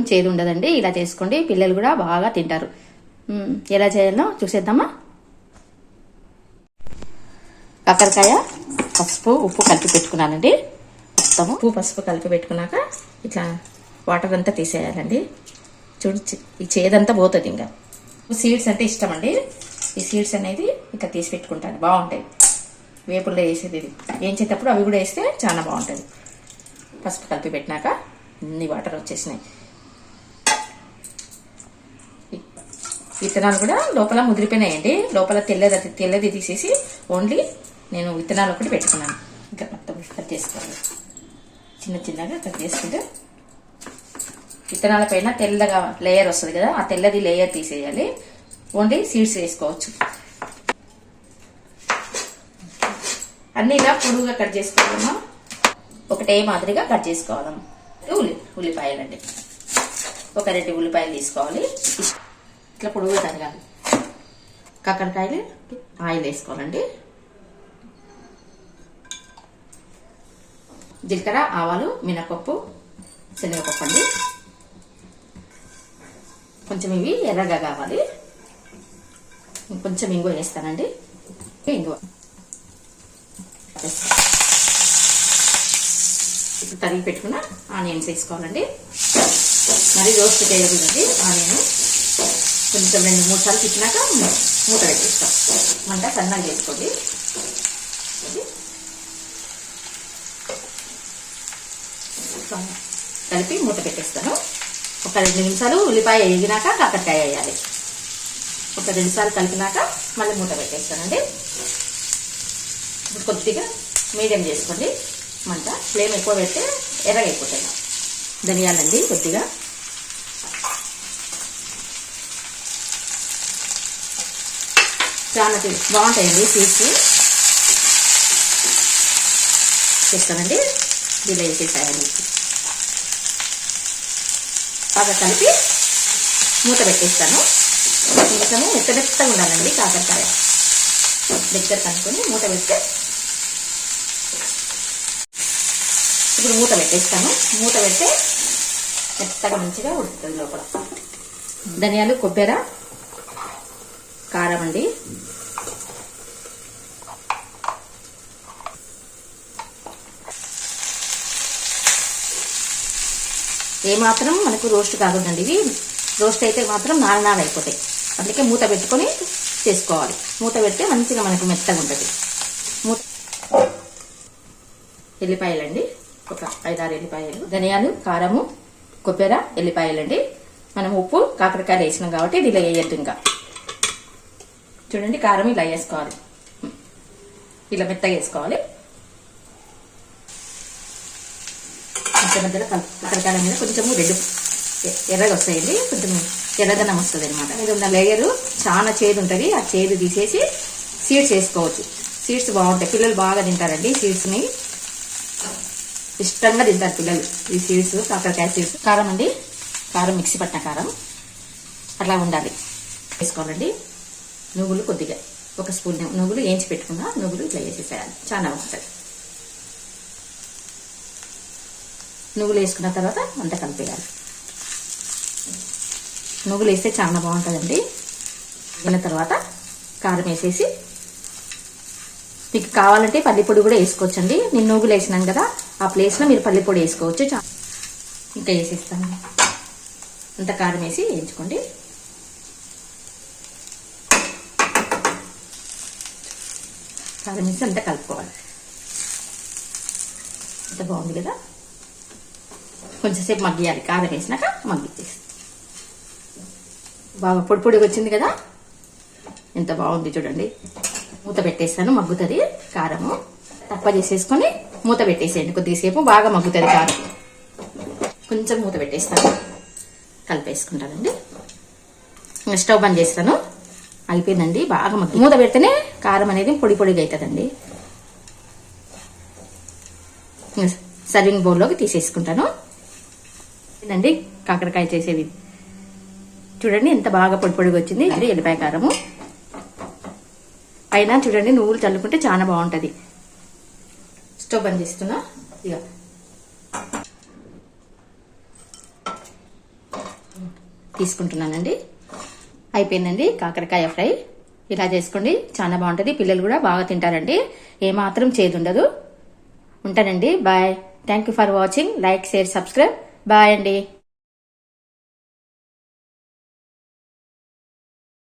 చేదు ఉండదండి. ఇలా చేసుకోండి, పిల్లలు కూడా బాగా తింటారు. ఎలా చేయాలో చూసేద్దామా. కాకరకాయ పసుపు ఉప్పు కలిపి పెట్టుకున్నానండి. మొత్తము ఉప్పు పసుపు కలిపి పెట్టుకున్నాక ఇట్లా వాటర్ అంతా తీసేయాలండి. చూడు, ఈ చేదంతా పోతుంది. ఇంకా సీడ్స్ అంటే ఇష్టం అండి. ఈ సీడ్స్ అనేది ఇట్లా తీసి పెట్టుకుంటాను, బాగుంటాయి. వేపుల్లో వేసేది ఇది వేయించేటప్పుడు అవి కూడా వేస్తే చాలా బాగుంటుంది. పసుపు కలిపి పెట్టినాక అన్ని వాటర్ వచ్చేసినాయి. విత్తనాలు కూడా లోపల ముదిరిపోయినాయండి. లోపల తెల్లది తీసేసి ఓన్లీ నేను విత్తనాలు ఒకటి పెట్టుకున్నాను. ఇంకా మొత్తం కట్ చేసుకోవాలి. చిన్న చిన్నగా కట్ చేసుకుంటే విత్తనాల పైన తెల్లగా లేయర్ వస్తుంది కదా, ఆ తెల్లది లేయర్ తీసేయాలి. ఓన్లీ సీడ్స్ వేసుకోవచ్చు. అన్ని ఇలా పొడుగుగా కట్ చేసుకోవాలమ్మా. ఒకటే మాదిరిగా కట్ చేసుకోవాలమ్మా. ఉల్లిపాయలండి, ఒక 2 ఉల్లిపాయలు తీసుకోవాలి. ఇట్లా పొడుగుగా తరగాలి. కాకరకాయలు ఆయిల్ వేసుకోవాలండి. జీలకర్ర, ఆవాలు, మినపప్పు, శనగపప్పు అండి. కొంచెం ఇవి ఎర్రగా కావాలి. కొంచెం ఇంగువ వేస్తానండి. ఇంగువ ఇప్పుడు తరిగి పెట్టుకున్న ఆనియన్స్ వేసుకోవాలండి. మరి రోస్ట్ చేయకూడదు ఆనియన్. కొంచెం 2-3 సార్లు తిప్పినాక మూత పెట్టేస్తాం. మంట సన్నగా చేసుకోండి. కలిపి మూత పెట్టేస్తాను. ఒక 2 నిమిషాలు ఉల్లిపాయ వేగినాక కాకరకాయ వేయాలి. ఒక 2 సార్లు కలిపినాక మళ్ళీ మూత పెట్టేస్తానండి. ఇప్పుడు కొద్దిగా మీడియం చేసుకోండి మంట. ఫ్లేమ్ ఎక్కువ పెడితే ఎర్రగా అయిపోతుంది. ధనియాలండి కొద్దిగా, చాలా బాగుంటాయండి సీడ్స్. చేస్తానండి. దీనిలో వేసేసాయండి. బాగా కలిపి మూత పెట్టేస్తాను. కొంచెము మెత్తగా ఉండాలండి కాకరకాయ. దగ్గర కనుక్కొని మూత పెడితే ఇప్పుడు మూత పెట్టేస్తాను. మూత పెడితే మెత్తగా మంచిగా ఉడుకుతుంది లోపల. ధనియాలు, కొబ్బరి, కారం అండి. ఏమాత్రం మనకు రోస్ట్ కాకూడదండి. ఇవి రోస్ట్ అయితే మాత్రం నాలుగు అయిపోతాయి. అందుకే మూత పెట్టుకొని చేసుకోవాలి. మూత పెడితే మంచిగా మనకు మెత్తగా ఉంటుంది. ఎల్లిపాయలండి, ఒక 5-6 ఎల్లిపాయలు. ధనియాలు, కారము, కొబ్బరి, ఎల్లిపాయలండి. మనం ఉప్పు కాకరకాయలు వేసినాం కాబట్టి ఇది ఇలా వేయద్దు. ఇంకా చూడండి, కారం ఇలా వేసుకోవాలి. ఇలా మెత్తగా వేసుకోవాలి. మధ్యలో కాకరకాయల మీద కొంచెము ఎర్రగా వస్తాయండి. కొంచెం ఎర్రదనం వస్తుంది అనమాట. మీద ఉన్న లేయరు చాలా చేదు ఉంటుంది. ఆ చేదు తీసేసి సీడ్స్ వేసుకోవచ్చు. సీడ్స్ బాగుంటాయి. పిల్లలు బాగా తింటారండి. సీడ్స్ని ఇష్టంగా తింటారు పిల్లలు. ఈ సీడ్స్, కాకరకాయ సీడ్స్. కారం అండి, కారం మిక్సీ పట్టిన కారం అట్లా ఉండాలి. వేసుకోవాలండి. నువ్వులు కొద్దిగా, 1 స్పూన్ నువ్వులు వేయించి పెట్టుకున్నా నువ్వులు ఇట్లా వేసేసేయాలి. చాలా బాగుంటుంది. నువ్వులు వేసుకున్న తర్వాత అంతా కలిపేయాలి. నువ్వులు వేస్తే చాలా బాగుంటుందండి. అయిన తర్వాత కారం వేసేసి, మీకు కావాలంటే పల్లిపొడి కూడా వేసుకోవచ్చండి. నేను నువ్వులు వేసినాను కదా, ఆ ప్లేస్లో మీరు పల్లిపొడి వేసుకోవచ్చు. ఇంకా వేసేస్తాను. అంత కారం వేసి వేయించుకోండి. కారం వేసి అంతా కలుపుకోవాలి. అంత బాగుంది కదా. కొంచెంసేపు మగ్గియాలి. కారం వేసినాక మగ్గిచ్చేసి బాగా పొడి పొడిగా వచ్చింది కదా, ఎంత బాగుంది చూడండి. మూత పెట్టేస్తాను, మగ్గుతుంది. కారము తక్కువ చేసేసుకొని మూత పెట్టేసేయండి. కొద్దిసేపు బాగా మగ్గుతుంది కారం. కొంచెం మూత పెట్టేస్తాను, కలిపేసుకుంటానండి. స్టవ్ బంద్ చేస్తాను. అయిపోయిందండి. బాగా మగ్గి మూత పెడితేనే కారం అనేది పొడి పొడిగా అవుతుందండి. సర్వింగ్ బౌల్లోకి తీసేసుకుంటాను. ఇదండి కాకరకాయ చేసేది. చూడండి ఎంత బాగా పొడి పొడిగా వచ్చింది. ఇది ఎల్లిపాయ కారము పైన చూడండి నువ్వులు చల్లుకుంటే చాలా బాగుంటది. స్టవ్ బంద్ చేస్తున్నా. ఇక తీసుకుంటున్నానండి. అయిపోయిందండి కాకరకాయ ఫ్రై. ఇలా చేసుకోండి, చాలా బాగుంటుంది. పిల్లలు కూడా బాగా తింటారండి, ఏమాత్రం చేదు ఉండదు. ఉంటానండి, bye. Thank you for watching. Like, share, subscribe. Bye అండి.